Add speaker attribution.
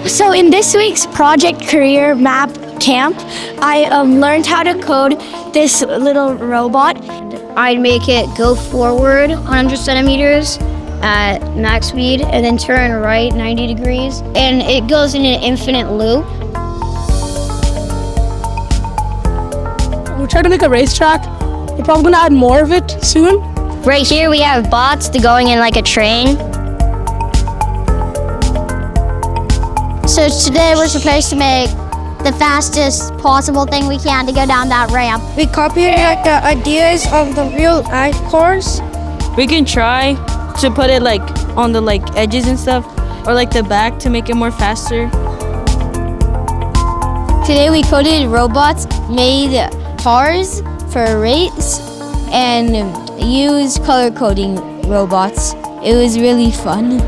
Speaker 1: So in this week's Project Career Map Camp, I learned how to code this little robot.
Speaker 2: I'd make it go forward 100 centimeters at max speed and then turn right 90 degrees. And it goes in an infinite loop.
Speaker 3: We're trying to make a racetrack. We're probably gonna add more of it soon.
Speaker 2: Right here we have bots going in like a train.
Speaker 4: So today we're supposed to make the fastest possible thing we can to go down that ramp.
Speaker 5: We copied the ideas of the real life course.
Speaker 6: We can try to put it like on the edges and stuff, or like the back to make it more faster.
Speaker 4: Today we coded robots, made cars for a race, and used color coding robots. It was really fun.